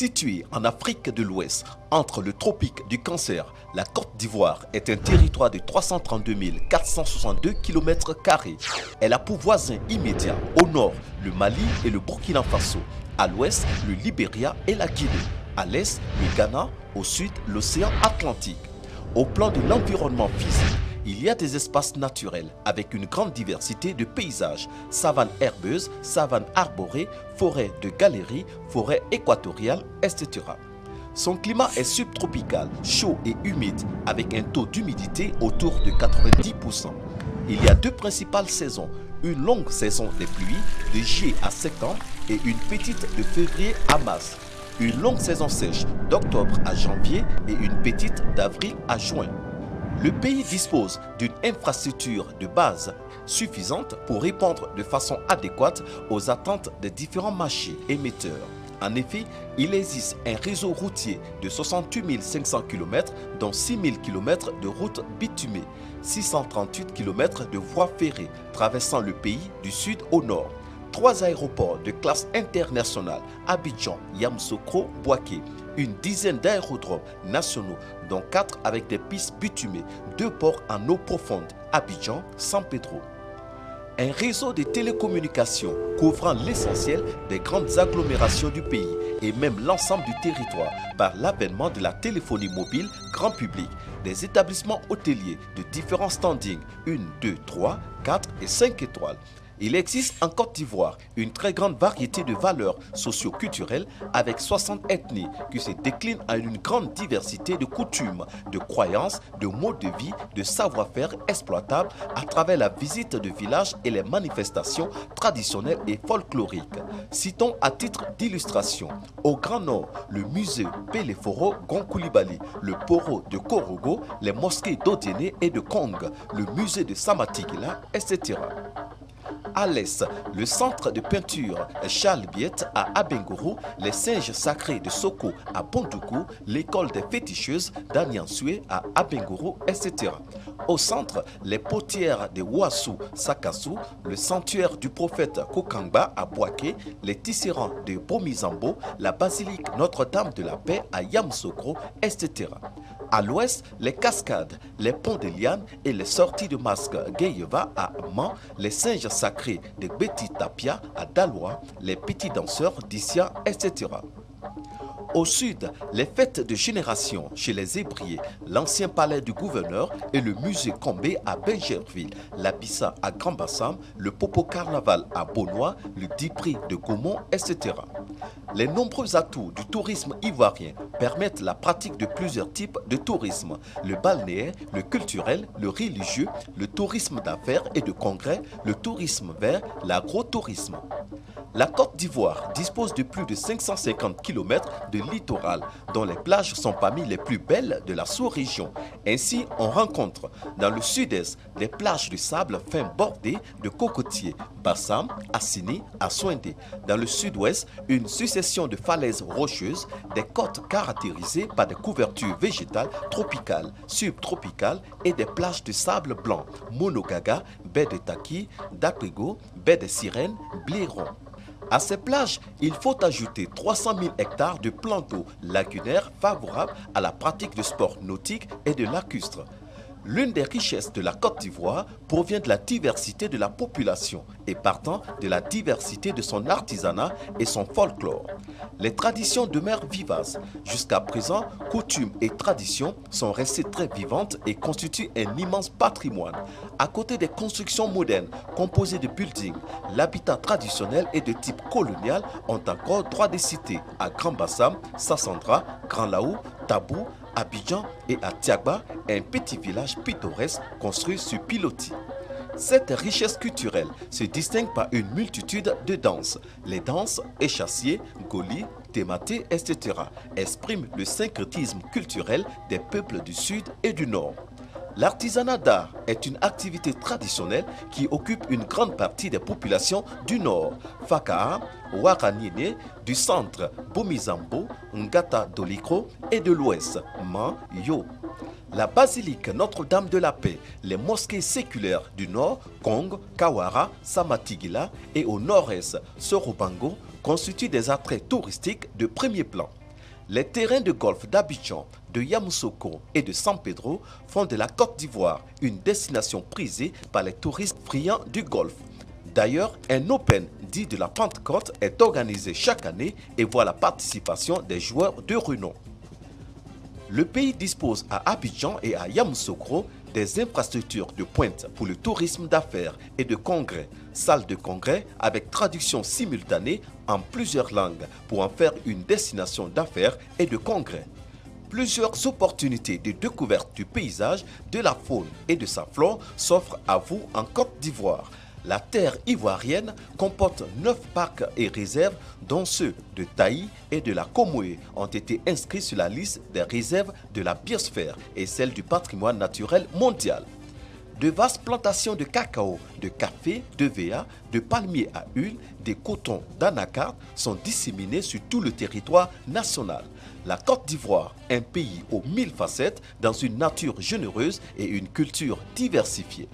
Située en Afrique de l'Ouest, entre le tropique du Cancer, la Côte d'Ivoire est un territoire de 332 462 km². Elle a pour voisins immédiats au nord le Mali et le Burkina Faso, à l'ouest le Libéria et la Guinée, à l'est le Ghana, au sud l'océan Atlantique. Au plan de l'environnement physique, il y a des espaces naturels avec une grande diversité de paysages, savanes herbeuses, savanes arborées, forêts de galeries, forêts équatoriales, etc. Son climat est subtropical, chaud et humide avec un taux d'humidité autour de 90%. Il y a deux principales saisons, une longue saison des pluies de juillet à septembre et une petite de février à mars. Une longue saison sèche d'octobre à janvier et une petite d'avril à juin. Le pays dispose d'une infrastructure de base suffisante pour répondre de façon adéquate aux attentes des différents marchés émetteurs. En effet, il existe un réseau routier de 68 500 km, dont 6 000 km de routes bitumées, 638 km de voies ferrées traversant le pays du sud au nord. 3 aéroports de classe internationale, Abidjan, Yamoussoukro, Bouaké, une dizaine d'aérodromes nationaux, dont 4 avec des pistes bitumées, 2 ports en eau profonde, Abidjan, San Pedro. Un réseau de télécommunications couvrant l'essentiel des grandes agglomérations du pays et même l'ensemble du territoire par l'avènement de la téléphonie mobile grand public, des établissements hôteliers de différents standings, 1, 2, 3, 4 et 5 étoiles. Il existe en Côte d'Ivoire une très grande variété de valeurs socio-culturelles avec 60 ethnies qui se déclinent en une grande diversité de coutumes, de croyances, de modes de vie, de savoir-faire exploitables à travers la visite de villages et les manifestations traditionnelles et folkloriques. Citons à titre d'illustration, au Grand Nord, le musée Peleforo Gonkoulibaly, le Poro de Korogo, les mosquées d'Odiéné et de Kong, le musée de Samatigila, etc. À l'est, le centre de peinture Charles Biette à Abengourou, les singes sacrés de Soko à Bondoukou, l'école des féticheuses d'Aniansoué à Abengourou, etc. Au centre, les potières de Ouassou Sakassou, le sanctuaire du prophète Kokangba à Bouaké, les tisserands de Bomizambo, la basilique Notre-Dame de la Paix à Yamoussoukro, etc. À l'ouest, les cascades, les ponts de lianes et les sorties de masques Gueyeva à Man, les singes sacrés de Betty Tapia à Daloa, les petits danseurs d'Issia, etc. Au sud, les fêtes de génération chez les Hébriers, l'ancien palais du gouverneur et le musée Combé à Benjerville, la Bissa à Grand Bassam, le Popo Carnaval à Beaunois, le Dipri de Gaumont, etc. Les nombreux atouts du tourisme ivoirien permettent la pratique de plusieurs types de tourisme, le balnéaire, le culturel, le religieux, le tourisme d'affaires et de congrès, le tourisme vert, l'agrotourisme. La Côte d'Ivoire dispose de plus de 550 km de littoral, dont les plages sont parmi les plus belles de la sous-région. Ainsi, on rencontre dans le sud-est des plages de sable fin bordées de cocotiers, Bassam, Assini, Assouindé. Dans le sud-ouest, une succession de falaises rocheuses, des côtes caractérisées par des couvertures végétales tropicales, subtropicales et des plages de sable blanc, Monogaga, baie de Taki, Daprigo, baie de Sirène, Blairon. À ces plages, il faut ajouter 300 000 hectares de plans d'eau lagunaires favorables à la pratique de sports nautiques et de lacustre. L'une des richesses de la Côte d'Ivoire provient de la diversité de la population et partant de la diversité de son artisanat et son folklore. Les traditions demeurent vivaces. Jusqu'à présent, coutumes et traditions sont restées très vivantes et constituent un immense patrimoine. À côté des constructions modernes composées de buildings, l'habitat traditionnel et de type colonial ont encore droit de citer à Grand Bassam, Sassandra, Grand Laou, Tabou, Abidjan et à Tiagba, un petit village pittoresque construit sur pilotis. Cette richesse culturelle se distingue par une multitude de danses. Les danses échassiers, goli, thématé, etc. expriment le syncrétisme culturel des peuples du sud et du nord. L'artisanat d'art est une activité traditionnelle qui occupe une grande partie des populations du nord, Fakaha, Ouaraniene, du centre, Bomizambo, Ngata Dolikro et de l'ouest, Man, Yo. La basilique Notre-Dame de la Paix, les mosquées séculaires du nord, Kong, Kawara, Samatigila et au nord-est, Sorobango, constituent des attraits touristiques de premier plan. Les terrains de golf d'Abidjan, de Yamoussoukro et de San Pedro font de la Côte d'Ivoire une destination prisée par les touristes friands du golf. D'ailleurs, un Open dit de la Pentecôte est organisé chaque année et voit la participation des joueurs de renom. Le pays dispose à Abidjan et à Yamoussoukro des infrastructures de pointe pour le tourisme d'affaires et de congrès, salles de congrès avec traduction simultanée en plusieurs langues pour en faire une destination d'affaires et de congrès. Plusieurs opportunités de découverte du paysage, de la faune et de sa flore s'offrent à vous en Côte d'Ivoire. La terre ivoirienne comporte 9 parcs et réserves dont ceux de Taï et de la Comoé ont été inscrits sur la liste des réserves de la biosphère et celle du patrimoine naturel mondial. De vastes plantations de cacao, de café, de véa, de palmiers à huile, des cotons d'anacarde sont disséminés sur tout le territoire national. La Côte d'Ivoire, un pays aux 1000 facettes, dans une nature généreuse et une culture diversifiée.